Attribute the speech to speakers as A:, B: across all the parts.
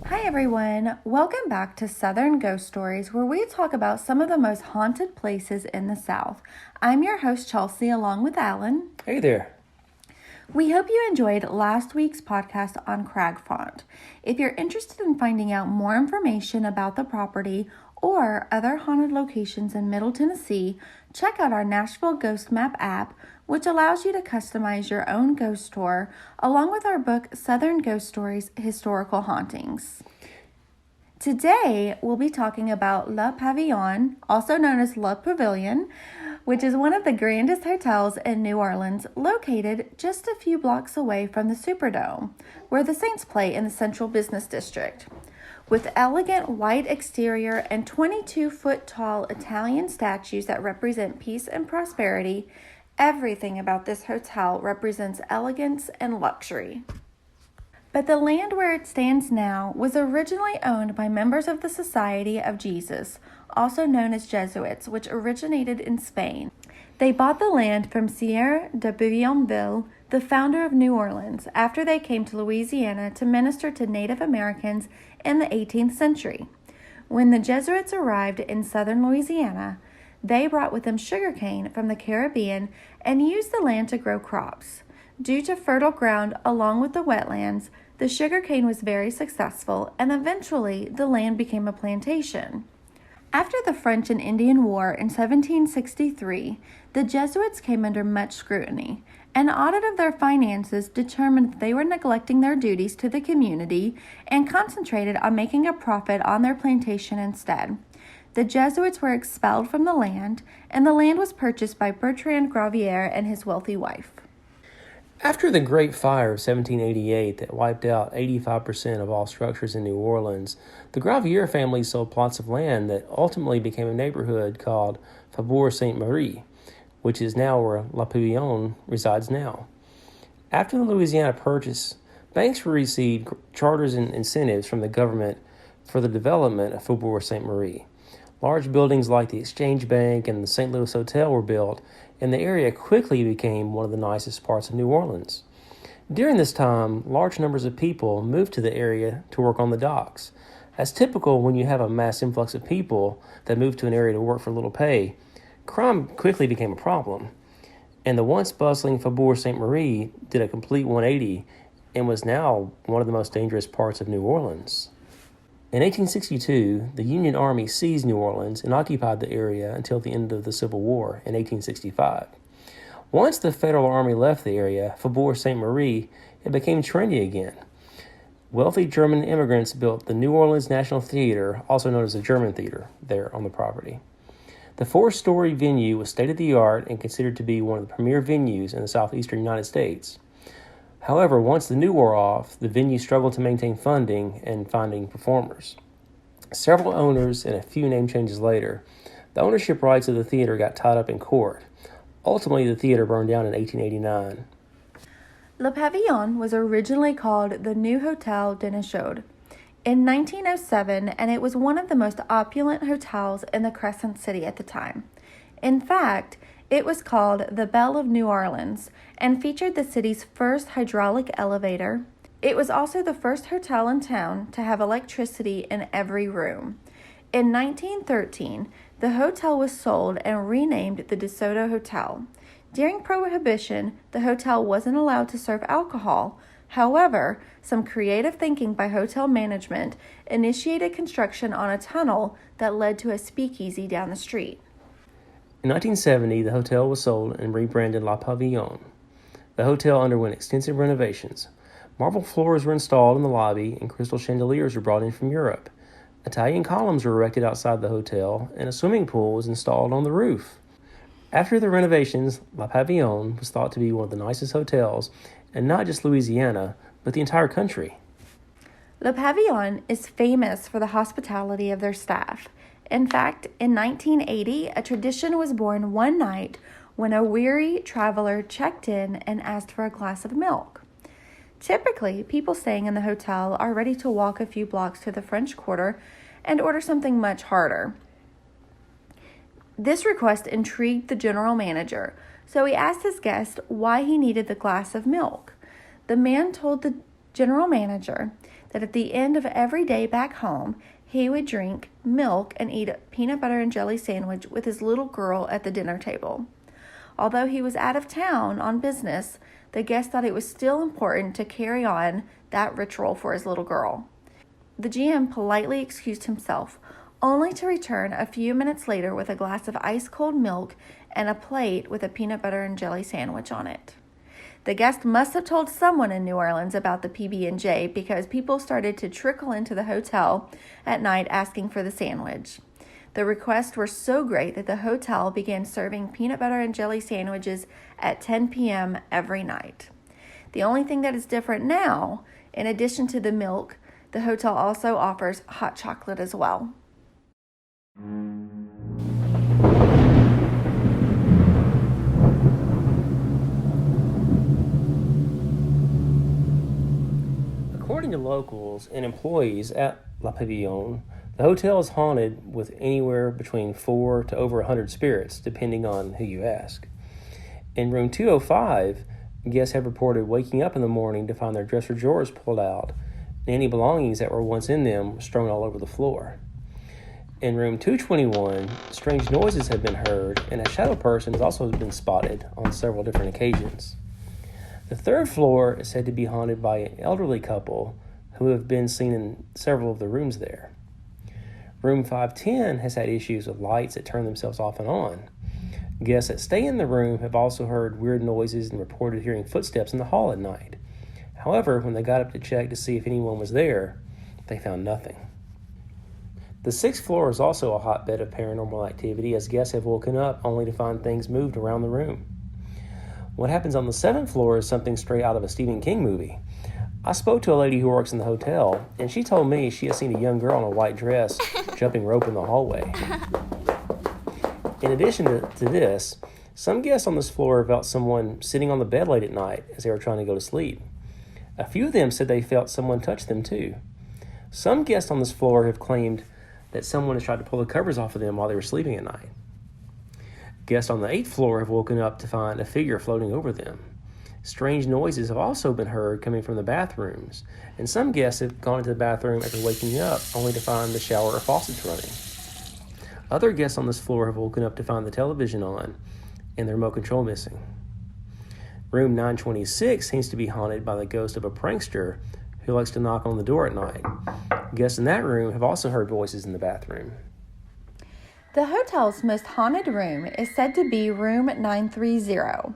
A: Hi everyone, welcome back to Southern Ghost Stories, where we talk about some of the most haunted places in the South. I'm your host Chelsea, along with Alan.
B: Hey there.
A: We hope you enjoyed last week's podcast on Cragfont. If you're interested in finding out more information about the property or other haunted locations in Middle Tennessee, check out our Nashville Ghost Map app, which allows you to customize your own ghost tour, along with our book, Southern Ghost Stories, Historical Hauntings. Today, we'll be talking about Le Pavillon, also known as Le Pavillon, which is one of the grandest hotels in New Orleans, located just a few blocks away from the Superdome, where the Saints play in the Central Business District. With elegant white exterior and 22-foot-tall Italian statues that represent peace and prosperity, everything about this hotel represents elegance and luxury. But the land where it stands now was originally owned by members of the Society of Jesus, also known as Jesuits, which originated in Spain. They bought the land from Sieur de Bougainville, the founder of New Orleans, after they came to Louisiana to minister to Native Americans in the 18th century. When the Jesuits arrived in southern Louisiana, they brought with them sugarcane from the Caribbean and used the land to grow crops. Due to fertile ground along with the wetlands, the sugarcane was very successful, and eventually the land became a plantation. After the French and Indian War in 1763, the Jesuits came under much scrutiny. An audit of their finances determined that they were neglecting their duties to the community and concentrated on making a profit on their plantation instead. The Jesuits were expelled from the land, and the land was purchased by Bertrand Gravier and his wealthy wife.
B: After the Great Fire of 1788 that wiped out 85% of all structures in New Orleans, the Gravier family sold plots of land that ultimately became a neighborhood called Faubourg Sainte-Marie, which is now where Le Pavillon resides now. After the Louisiana Purchase, banks received charters and incentives from the government for the development of Faubourg Sainte-Marie. Large buildings like the Exchange Bank and the St. Louis Hotel were built, and the area quickly became one of the nicest parts of New Orleans. During this time, large numbers of people moved to the area to work on the docks. As typical when you have a mass influx of people that move to an area to work for little pay, crime quickly became a problem, and the once bustling Faubourg Sainte-Marie did a complete 180 and was now one of the most dangerous parts of New Orleans. In 1862, the Union Army seized New Orleans and occupied the area until the end of the Civil War in 1865. Once the Federal Army left the area, Faubourg Sainte-Marie, it became trendy again. Wealthy German immigrants built the New Orleans National Theater, also known as the German Theater, there on the property. The four-story venue was state-of-the-art and considered to be one of the premier venues in the southeastern United States. However, once the new wore off, the venue struggled to maintain funding and finding performers. Several owners and a few name changes later, the ownership rights of the theater got tied up in court. Ultimately, the theater burned down in 1889.
A: Le Pavillon was originally called the New Hotel de Nashode in 1907, and it was one of the most opulent hotels in the Crescent City at the time. In fact, it was called the Belle of New Orleans and featured the city's first hydraulic elevator. It was also the first hotel in town to have electricity in every room. In 1913, the hotel was sold and renamed the DeSoto Hotel. During Prohibition, the hotel wasn't allowed to serve alcohol. However, some creative thinking by hotel management initiated construction on a tunnel that led to a speakeasy down the street.
B: In 1970, the hotel was sold and rebranded Le Pavillon. The hotel underwent extensive renovations. Marble floors were installed in the lobby, and crystal chandeliers were brought in from Europe. Italian columns were erected outside the hotel, and a swimming pool was installed on the roof. After the renovations, Le Pavillon was thought to be one of the nicest hotels, and not just Louisiana, but the entire country.
A: Le Pavillon is famous for the hospitality of their staff. In fact, in 1980, a tradition was born one night when a weary traveler checked in and asked for a glass of milk. Typically, people staying in the hotel are ready to walk a few blocks to the French Quarter and order something much harder. This request intrigued the general manager, so he asked his guest why he needed the glass of milk. The man told the general manager that at the end of every day back home, he would drink milk and eat a peanut butter and jelly sandwich with his little girl at the dinner table. Although he was out of town on business, the guest thought it was still important to carry on that ritual for his little girl. The GM politely excused himself, only to return a few minutes later with a glass of ice-cold milk and a plate with a peanut butter and jelly sandwich on it. The guest must have told someone in New Orleans about the PB&J because people started to trickle into the hotel at night asking for the sandwich. The requests were so great that the hotel began serving peanut butter and jelly sandwiches at 10 p.m. every night. The only thing that is different now, in addition to the milk, the hotel also offers hot chocolate as well.
B: According to locals and employees at La Pavillon, the hotel is haunted with anywhere between 4 to over 100 spirits, depending on who you ask. In room 205, guests have reported waking up in the morning to find their dresser drawers pulled out and any belongings that were once in them strewn all over the floor. In room 221, strange noises have been heard, and a shadow person has also been spotted on several different occasions. The third floor is said to be haunted by an elderly couple who have been seen in several of the rooms there. Room 510 has had issues with lights that turn themselves off and on. Guests that stay in the room have also heard weird noises and reported hearing footsteps in the hall at night. However, when they got up to check to see if anyone was there, they found nothing. The sixth floor is also a hotbed of paranormal activity, as guests have woken up only to find things moved around the room. What happens on the seventh floor is something straight out of a Stephen King movie. I spoke to a lady who works in the hotel, and she told me she has seen a young girl in a white dress jumping rope in the hallway. In addition to this, some guests on this floor felt someone sitting on the bed late at night as they were trying to go to sleep. A few of them said they felt someone touch them too. Some guests on this floor have claimed that someone has tried to pull the covers off of them while they were sleeping at night. Guests on the 8th floor have woken up to find a figure floating over them. Strange noises have also been heard coming from the bathrooms, and some guests have gone into the bathroom after waking up only to find the shower or faucets running. Other guests on this floor have woken up to find the television on and the remote control missing. Room 926 seems to be haunted by the ghost of a prankster who likes to knock on the door at night. Guests in that room have also heard voices in the bathroom.
A: The hotel's most haunted room is said to be room 930.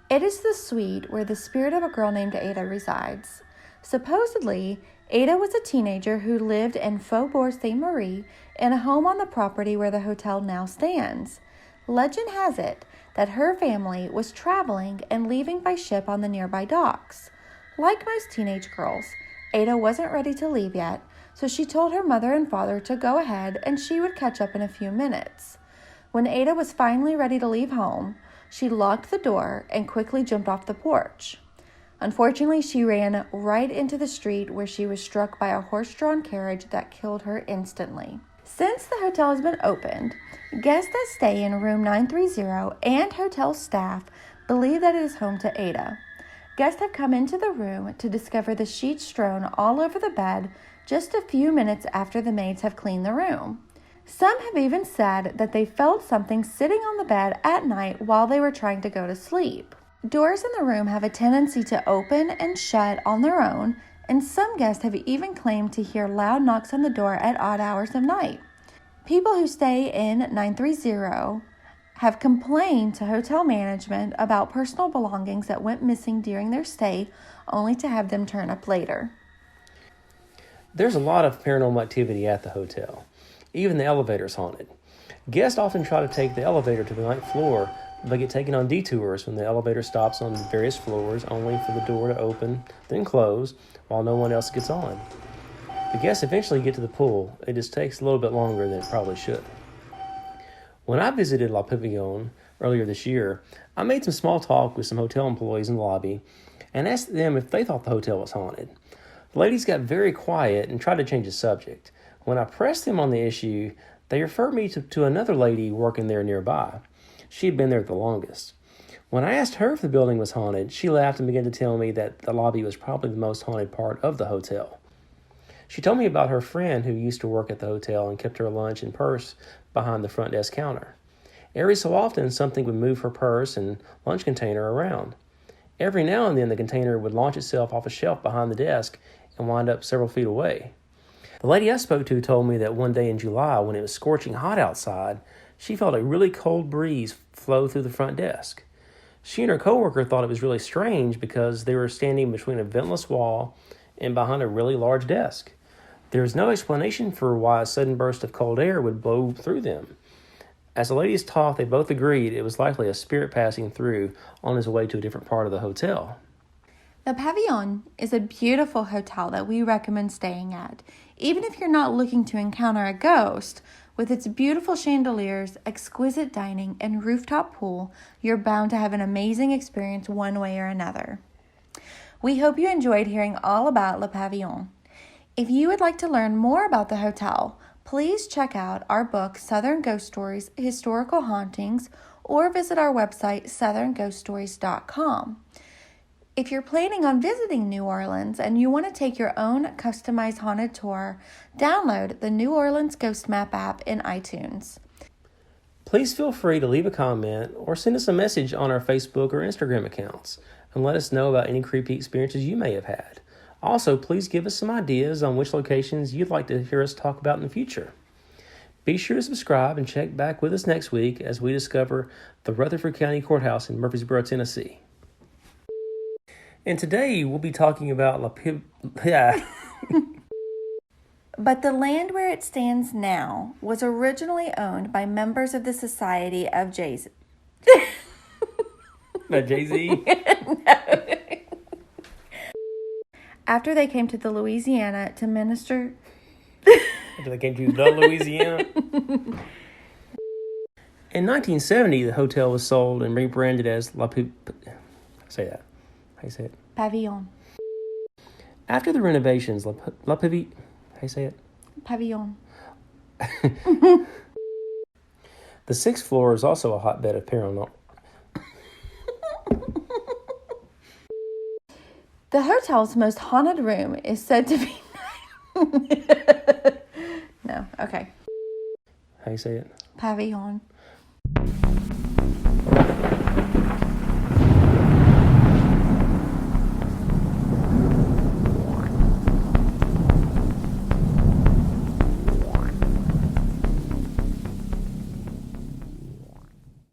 A: It is the suite where the spirit of a girl named Ada resides. Supposedly, Ada was a teenager who lived in Faubourg Saint-Marie in a home on the property where the hotel now stands. Legend has it that her family was traveling and leaving by ship on the nearby docks. Like most teenage girls, Ada wasn't ready to leave yet, so she told her mother and father to go ahead and she would catch up in a few minutes. When Ada was finally ready to leave home, she locked the door and quickly jumped off the porch. Unfortunately, she ran right into the street where she was struck by a horse-drawn carriage that killed her instantly. Since the hotel has been opened, guests that stay in room 930 and hotel staff believe that it is home to Ada. Guests have come into the room to discover the sheets strewn all over the bed just a few minutes after the maids have cleaned the room. Some have even said that they felt something sitting on the bed at night while they were trying to go to sleep. Doors in the room have a tendency to open and shut on their own, and some guests have even claimed to hear loud knocks on the door at odd hours of night. People who stay in 930 have complained to hotel management about personal belongings that went missing during their stay, only to have them turn up later.
B: There's a lot of paranormal activity at the hotel. Even the elevator's haunted. Guests often try to take the elevator to the 9th floor, but they get taken on detours when the elevator stops on various floors, only for the door to open, then close, while no one else gets on. The guests eventually get to the pool. It just takes a little bit longer than it probably should. When I visited La Pavillon earlier this year, I made some small talk with some hotel employees in the lobby and asked them if they thought the hotel was haunted. The ladies got very quiet and tried to change the subject. When I pressed them on the issue, they referred me to another lady working there nearby. She had been there the longest. When I asked her if the building was haunted, she laughed and began to tell me that the lobby was probably the most haunted part of the hotel. She told me about her friend who used to work at the hotel and kept her lunch and purse behind the front desk counter. Every so often, something would move her purse and lunch container around. Every now and then, the container would launch itself off a shelf behind the desk and wind up several feet away. The lady I spoke to told me that one day in July, when it was scorching hot outside, she felt a really cold breeze flow through the front desk. She and her coworker thought it was really strange because they were standing between a ventless wall and behind a really large desk. There was no explanation for why a sudden burst of cold air would blow through them. As the ladies talked, they both agreed it was likely a spirit passing through on his way to a different part of the hotel.
A: The Pavillon is a beautiful hotel that we recommend staying at, even if you're not looking to encounter a ghost. With its beautiful chandeliers, exquisite dining, and rooftop pool, you're bound to have an amazing experience one way or another. We hope you enjoyed hearing all about Le Pavillon. If you would like to learn more about the hotel, please check out our book, Southern Ghost Stories, Historical Hauntings, or visit our website, southernghoststories.com. If you're planning on visiting New Orleans and you want to take your own customized haunted tour, download the New Orleans Ghost Map app in iTunes.
B: Please feel free to leave a comment or send us a message on our Facebook or Instagram accounts and let us know about any creepy experiences you may have had. Also, please give us some ideas on which locations you'd like to hear us talk about in the future. Be sure to subscribe and check back with us next week as we discover the Rutherford County Courthouse in Murfreesboro, Tennessee. And today we'll be talking about
A: But the land where it stands now was originally owned by members of the Society of Jay-Z.
B: Jay-Z?
A: After they came to the Louisiana to minister...
B: After they came to the Louisiana? In 1970, the hotel was sold and rebranded as Say that. How you say it?
A: Pavillon.
B: After the renovations, How you say it?
A: Pavillon.
B: The sixth floor is also a hotbed of paranormal.
A: The hotel's most haunted room is said to be... No, okay.
B: How you say it?
A: Pavillon.